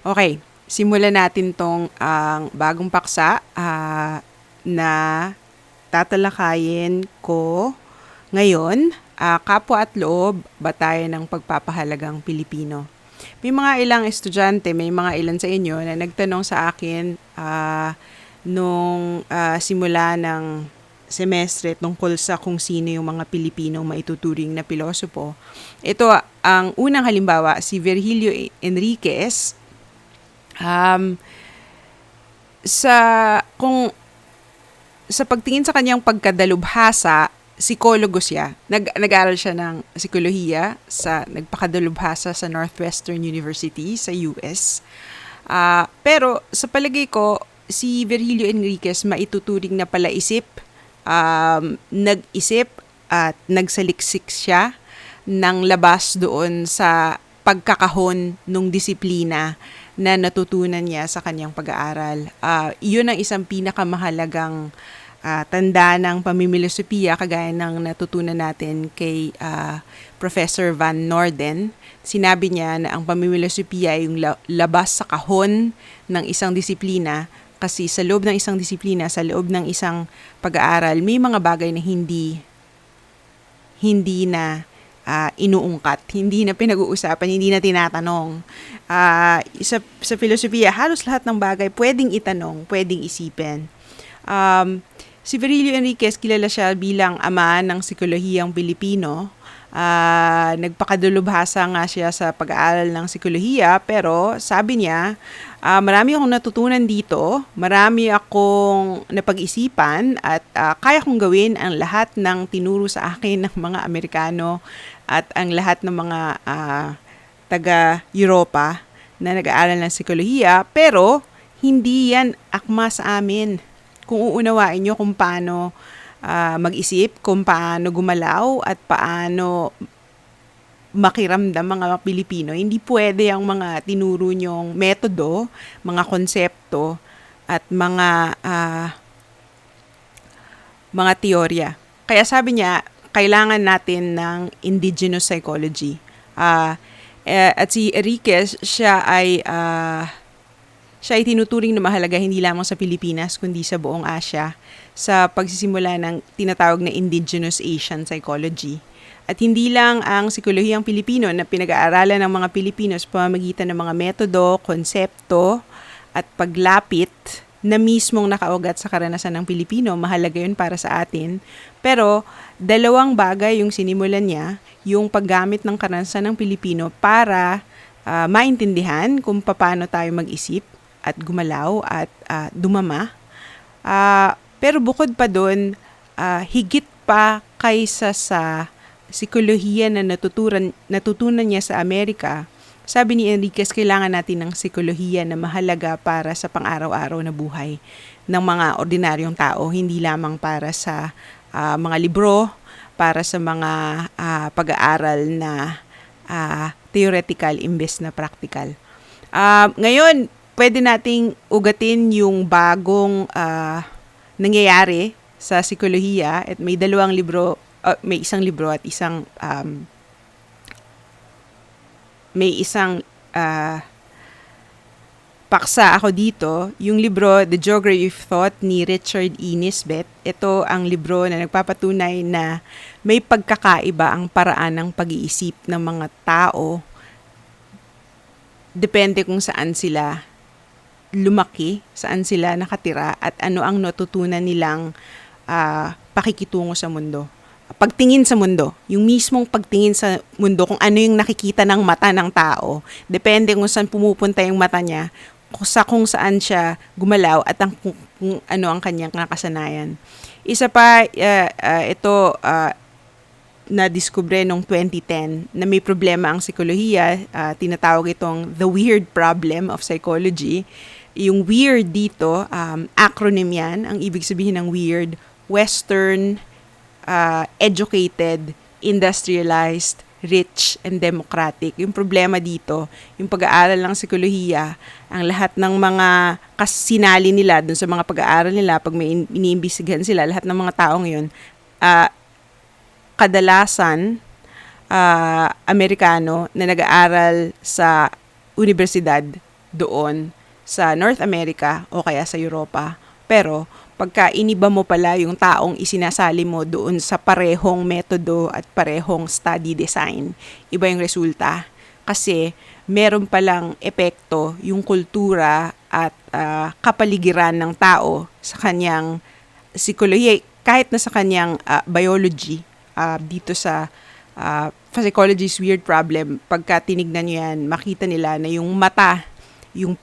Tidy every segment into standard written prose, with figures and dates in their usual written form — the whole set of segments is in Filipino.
Okay, simulan natin tong ang bagong paksa na tatalakayin ko ngayon, kapwa at loob, batayan ng pagpapahalagang Pilipino. May mga ilang estudyante, may mga ilan sa inyo na nagtanong sa akin nung simula ng semestre tungkol sa kung sino yung mga Pilipinong maituturing na pilosopo. Ito ang unang halimbawa, si Virgilio Enriquez. Um, sa kung sa pagtingin sa kanyang pagkadalubhasa, psikologo siya. Nag-aral siya ng psikolohiya nagpakadalubhasa sa Northwestern University sa US. Pero sa palagay ko, si Virgilio Enriquez maituturing na palaisip, nag-isip at nagsaliksik siya ng labas doon sa pagkakahon ng disiplina na natutunan niya sa kanyang pag-aaral. Iyon ang isang pinakamahalagang tanda ng pamimilosopiya, kagaya ng natutunan natin kay Professor Van Norden. Sinabi niya na ang pamimilosopiya ay yung labas sa kahon ng isang disiplina, kasi sa loob ng isang disiplina, sa loob ng isang pag-aaral, may mga bagay na hindi na inuungkat, hindi na pinag-uusapan, hindi na tinatanong. Sa filosofiya, halos lahat ng bagay pwedeng itanong, pwedeng isipin. Si Virgilio Enriquez, kilala siya bilang ama ng psikolohiyang Pilipino. Nagpakadalubhasa nga siya sa pag-aaral ng psikolohiya, pero sabi niya, marami akong natutunan dito, marami akong napag-isipan, at kaya kong gawin ang lahat ng tinuro sa akin ng mga Amerikano at ang lahat ng mga taga-Europa na nag-aaral ng psikolohiya, pero hindi yan akma sa amin. Kung uunawain nyo kung paano mag-isip, kung paano gumalaw at paano makiramdam mga Pilipino, hindi pwede ang mga tinuro nyong metodo, mga konsepto at mga teorya. Kaya sabi niya, kailangan natin ng indigenous psychology. At si Enriquez, siya ay tinuturing na mahalaga hindi lamang sa Pilipinas kundi sa buong Asia sa pagsisimula ng tinatawag na indigenous Asian psychology. At hindi lang ang psikolohiyang Pilipino na pinag-aaralan ng mga Pilipino sa pamamagitan ng mga metodo, konsepto at paglapit na mismong nakaugat sa karanasan ng Pilipino. Mahalaga yun para sa atin. Pero dalawang bagay yung sinimulan niya, yung paggamit ng karanasan ng Pilipino para maintindihan kung paano tayo mag-isip at gumalaw at dumama. Pero bukod pa doon, higit pa kaysa sa psikolohiya na natutunan niya sa Amerika, sabi ni Enriquez, kailangan natin ng psikolohiya na mahalaga para sa pang-araw-araw na buhay ng mga ordinaryong tao, hindi lamang para sa mga libro, para sa mga pag-aaral na theoretical imbes na practical. Ngayon, pwede nating ugatin yung bagong nangyayari sa psikolohiya, at may dalawang libro, may isang libro at may isang paksa ako dito, yung libro The Geography of Thought ni Richard E. Nisbet. Ito ang libro na nagpapatunay na may pagkakaiba ang paraan ng pag-iisip ng mga tao depende kung saan sila lumaki, saan sila nakatira, at ano ang natutunan nilang pakikitungo sa mundo. Pagtingin sa mundo, yung mismong pagtingin sa mundo, kung ano yung nakikita ng mata ng tao, depende kung saan pumupunta yung mata niya, kung saan siya gumalaw, at kung ano ang kanyang nakasanayan. Isa pa, ito na-discover noong 2010 na may problema ang psikolohiya, tinatawag itong the weird problem of psychology. Yung weird dito, acronym yan, ang ibig sabihin ng weird, Western, educated, industrialized, rich, and democratic. Yung problema dito, yung pag-aaral ng psikolohiya, ang lahat ng mga kasinali nila dun sa mga pag-aaral nila, pag may iniimbestigahan sila, lahat ng mga tao ngayon, kadalasan Amerikano na nag-aaral sa universidad doon sa North America o kaya sa Europa. Pero pagka iniba mo pala yung taong isinasali mo doon sa parehong metodo at parehong study design, iba yung resulta. Kasi meron palang epekto yung kultura at kapaligiran ng tao sa kanyang psikolohiya, kahit na sa kanyang biology. Dito sa psychology is weird problem, pagka tinignan nyo yan, makita nila na yung mata, yung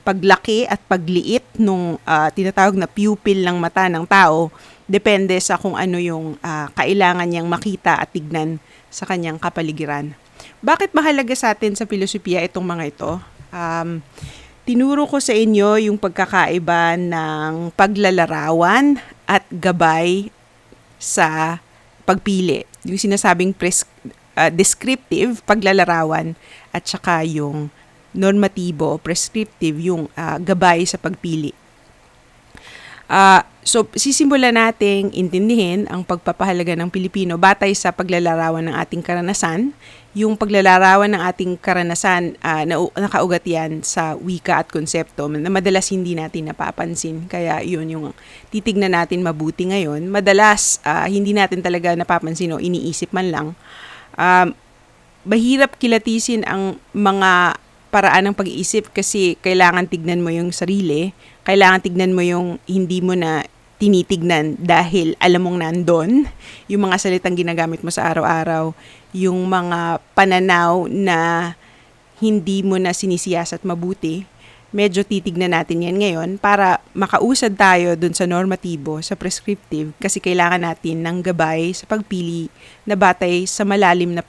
paglaki at pagliit nung tinatawag na pupil ng mata ng tao, depende sa kung ano yung kailangan niyang makita at tignan sa kanyang kapaligiran. Bakit mahalaga sa atin sa filosofiya itong mga ito? Tinuro ko sa inyo yung pagkakaiba ng paglalarawan at gabay sa pagpili. Yung sinasabing descriptive, paglalarawan, at saka yung normatibo, prescriptive, yung gabay sa pagpili. So, sisimulan nating intindihin ang pagpapahalaga ng Pilipino batay sa paglalarawan ng ating karanasan. Yung paglalarawan ng ating karanasan, nakaugat yan sa wika at konsepto na madalas hindi natin napapansin. Kaya yun yung titignan natin mabuti ngayon. Madalas, hindi natin talaga napapansin o iniisip man lang. Mahirap kilatisin ang mga paraan ng pag-iisip kasi kailangan tignan mo yung sarili, kailangan tignan mo yung hindi mo na tinitignan dahil alam mong nandun, yung mga salitang ginagamit mo sa araw-araw, yung mga pananaw na hindi mo na sinisiyasat mabuti. Medyo titignan natin yan ngayon para makausad tayo dun sa normatibo, sa prescriptive, kasi kailangan natin ng gabay sa pagpili na batay sa malalim na